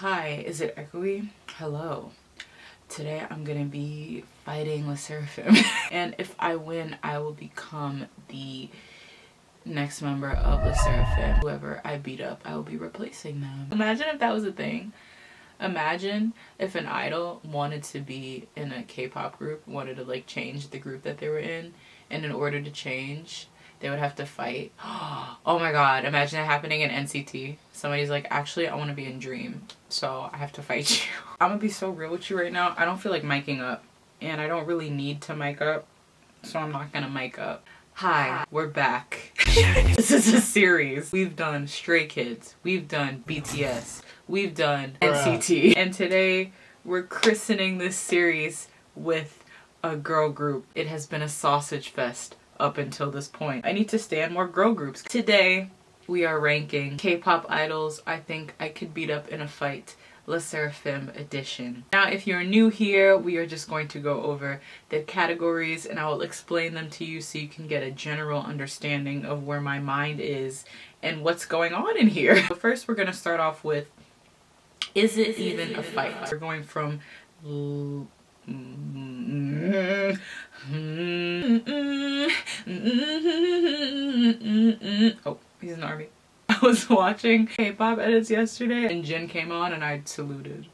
Hi, is it echoey? Hello. Today I'm gonna be fighting the sserafim. And if I win, I will become the next member of the sserafim. Whoever I beat up, I will be replacing them. Imagine if that was a thing. Imagine if an idol wanted to be in a K-pop group, wanted to like change the group that they were in, and in order to change, they would have to fight. Oh my god, imagine that happening in NCT. Somebody's like, actually, I want to be in Dream, so I have to fight you. I'm gonna be so real with you right now. I don't feel like miking up, and I don't really need to mic up, so I'm not gonna mic up. Hi, we're back. This is a series. We've done Stray Kids, we've done BTS, we've done NCT, and today we're christening this series with a girl group. It has been a sausage fest up until this point. I need to stand more girl groups. Today we are ranking K-pop idols I think I could beat up in a fight, Le Sserafim edition. Now if you're new here, we are just going to go over the categories and I will explain them to you so you can get a general understanding of where my mind is and what's going on in here. But first we're going to start off with, is it even a fight? We're going from oh, he's in the army. I was watching K-pop edits yesterday and Jin came on and I saluted.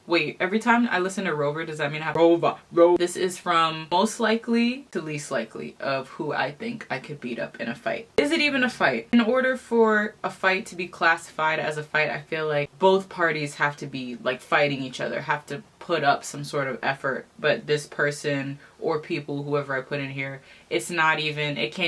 Wait, every time I listen to Rover, does that mean I have Rover? This is from most likely to least likely of who I think I could beat up in a fight. Is it even a fight? In order for a fight to be classified as a fight, I feel like both parties have to be like fighting each other, have to put up some sort of effort, but this person or people, whoever I put in here, it can't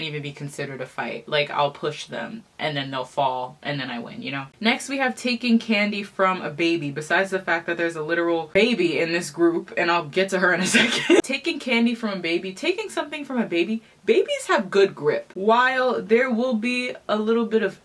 even be considered a fight. Like, I'll push them and then they'll fall and then I win, you know? Next we have taking candy from a baby. Besides the fact that there's a literal baby in this group, and I'll get to her in a second. Taking candy from a baby, taking something from a baby, babies have good grip. While there will be a little bit of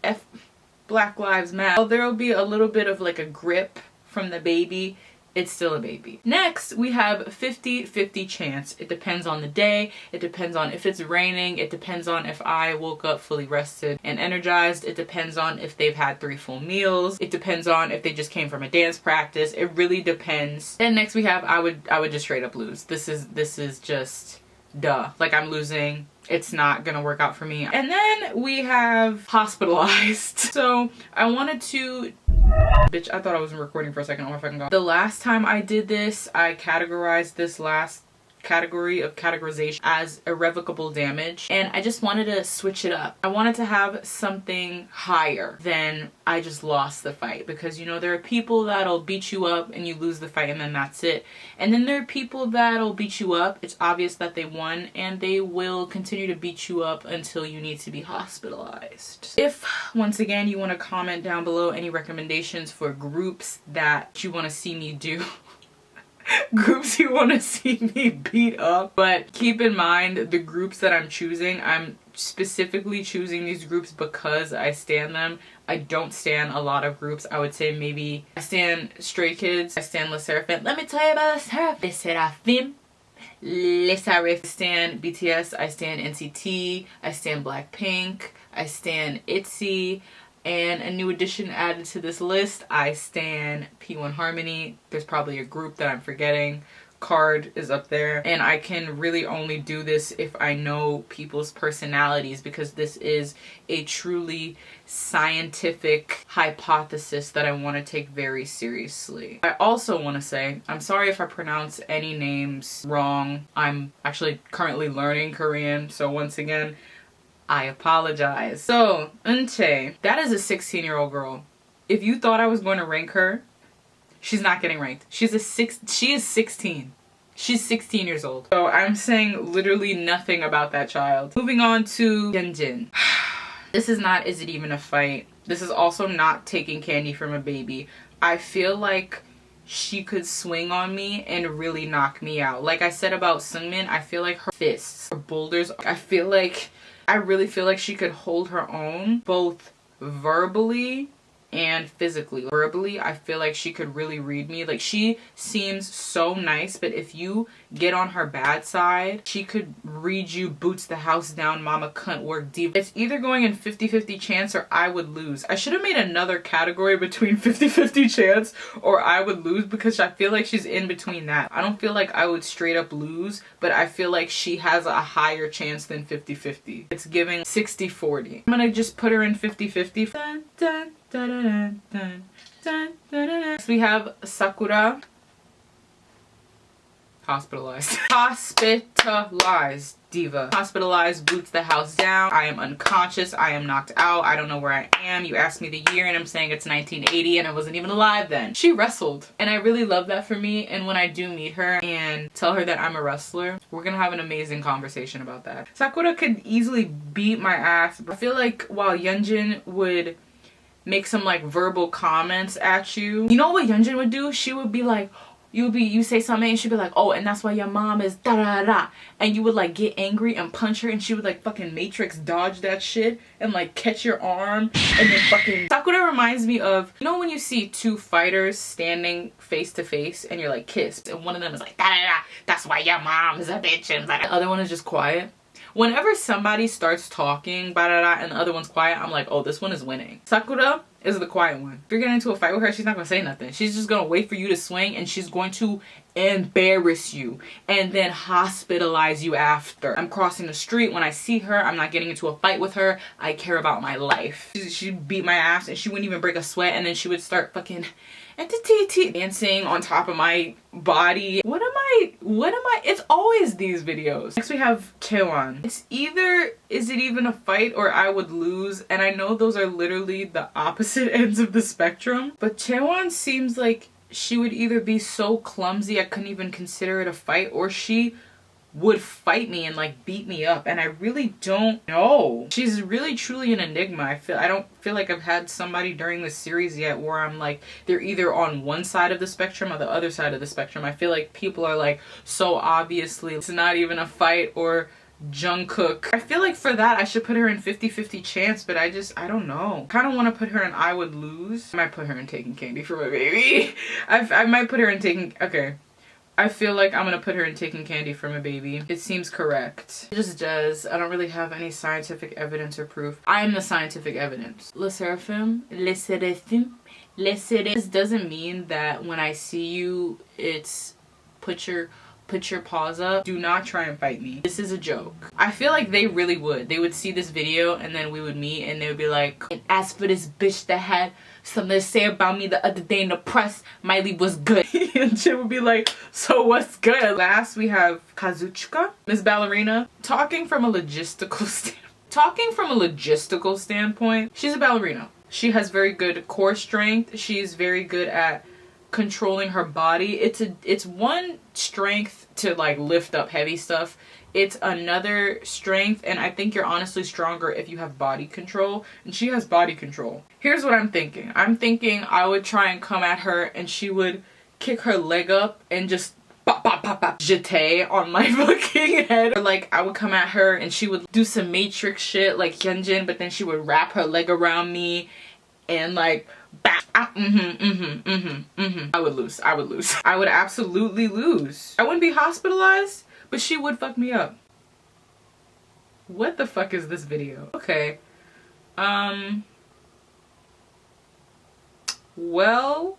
Black Lives Matter, while there will be a little bit of like a grip from the baby, it's still a baby. Next, we have 50-50 chance. It depends on the day. It depends on if it's raining. It depends on if I woke up fully rested and energized. It depends on if they've had 3 full meals. It depends on if they just came from a dance practice. It really depends. Then next we have, I would just straight up lose. This is just duh. Like, I'm losing. It's not gonna work out for me. And then we have hospitalized. So I wanted to... Bitch, I thought I wasn't recording for a second. Oh my fucking god. The last time I did this, I categorized this last category of categorization as irrevocable damage, and I just wanted to switch it up. I wanted to have something higher than I just lost the fight, because you know, there are people that'll beat you up and you lose the fight and then that's it. And then there are people that'll beat you up, it's obvious that they won, and they will continue to beat you up until you need to be hospitalized. If, once again, you want to comment down below any recommendations for groups that you want to see me do, groups you want to see me beat up. But keep in mind, the groups that I'm choosing, I'm specifically choosing these groups because I stan them. I don't stan a lot of groups. I would say maybe I stan Stray Kids, I stan Le Sserafim. Let me tell you about Le Sserafim. Le Sserafim. I stan BTS, I stan NCT, I stan Blackpink, I stan ITZY. And a new addition added to this list, I stan P1 Harmony. There's probably a group that I'm forgetting. Card is up there. And I can really only do this if I know people's personalities, because this is a truly scientific hypothesis that I want to take very seriously. I also want to say, I'm sorry if I pronounce any names wrong. I'm actually currently learning Korean, so once again, I apologize. So, Eunchae, that is a 16-year-old girl. If you thought I was going to rank her, she's not getting ranked. She is 16. She's 16 years old. So I'm saying literally nothing about that child. Moving on to Yeonjin. This is not, is it even a fight? This is also not taking candy from a baby. I feel like she could swing on me and really knock me out. Like I said about Seungmin, I feel like her fists, her boulders, I really feel like she could hold her own, both verbally and physically. Verbally, I feel like she could really read me. Like, she seems so nice, but if you get on her bad side, she could read you boots the house down, mama cunt work diva. It's either going in 50-50 chance or I would lose. I should have made another category between 50-50 chance or I would lose, because I feel like she's in between that. I don't feel like I would straight up lose, but I feel like she has a higher chance than 50-50. It's giving 60-40. I'm gonna just put her in 50-50. Dun, dun, dun, dun, dun, dun, dun, dun. Next we have Sakura. Hospitalized. Hospitalized, diva. Hospitalized, boots the house down. I am unconscious. I am knocked out. I don't know where I am. You asked me the year and I'm saying it's 1980 and I wasn't even alive then. She wrestled. And I really love that for me. And when I do meet her and tell her that I'm a wrestler, we're gonna have an amazing conversation about that. Sakura could easily beat my ass. I feel like while Yunjin would make some like verbal comments at you, you know what Yunjin would do? She would be like, you say something and she'd be like, oh, and that's why your mom is da da da, and you would like get angry and punch her and she would like fucking Matrix dodge that shit and like catch your arm and then fucking. Sakura reminds me of, you know when you see two fighters standing face to face and you're like kissed and one of them is like da da da, that's why your mom is a bitch, and the other one is just quiet. Whenever somebody starts talking ba da da and the other one's quiet, I'm like, oh, this one is winning. Sakura is the quiet one. If you're getting into a fight with her, she's not gonna say nothing. She's just gonna wait for you to swing and she's going to embarrass you and then hospitalize you after. I'm crossing the street. When I see her, I'm not getting into a fight with her. I care about my life. She'd beat my ass and she wouldn't even break a sweat, and then she would start fucking dancing on top of my body. What am I? It's always these videos. Next we have Chewan. It's either, is it even a fight or I would lose? And I know those are literally the opposite ends of the spectrum, but Chewan seems like she would either be so clumsy I couldn't even consider it a fight, or she would fight me and like beat me up, and I really don't know. She's really truly an enigma. I don't feel like I've had somebody during this series yet where I'm like they're either on one side of the spectrum or the other side of the spectrum. I feel like people are like so obviously it's not even a fight, or Jungkook. I feel like for that I should put her in 50-50 chance, but I don't know. Kind of want to put her in I would lose. I might put her in taking candy for my baby. I might put her in taking, okay, I feel like I'm gonna put her in taking candy from a baby. It seems correct. It just does. I don't really have any scientific evidence or proof. I am the scientific evidence. Le sserafim, le sserafim, le sserafim. This doesn't mean that when I see you, it's put your paws up. Do not try and fight me. This is a joke. I feel like they really would. They would see this video and then we would meet and they would be like, and as for this bitch that had something to say about me the other day in the press, Miley was good. And she would be like, so what's good? Last we have Kazuchika, Miss Ballerina. Talking from a logistical standpoint, she's a ballerina. She has very good core strength. She's very good at controlling her body. It's one strength to like lift up heavy stuff. It's another strength, and I think you're honestly stronger if you have body control, and she has body control. Here's what I'm thinking. I'm thinking I would try and come at her and she would kick her leg up and just pop pop pop pop jete on my fucking head. Or like I would come at her and she would do some Matrix shit like Hyunjin, but then she would wrap her leg around me and like I would lose. I would absolutely lose. I wouldn't be hospitalized, but she would fuck me up. What the fuck is this video? Okay. Well,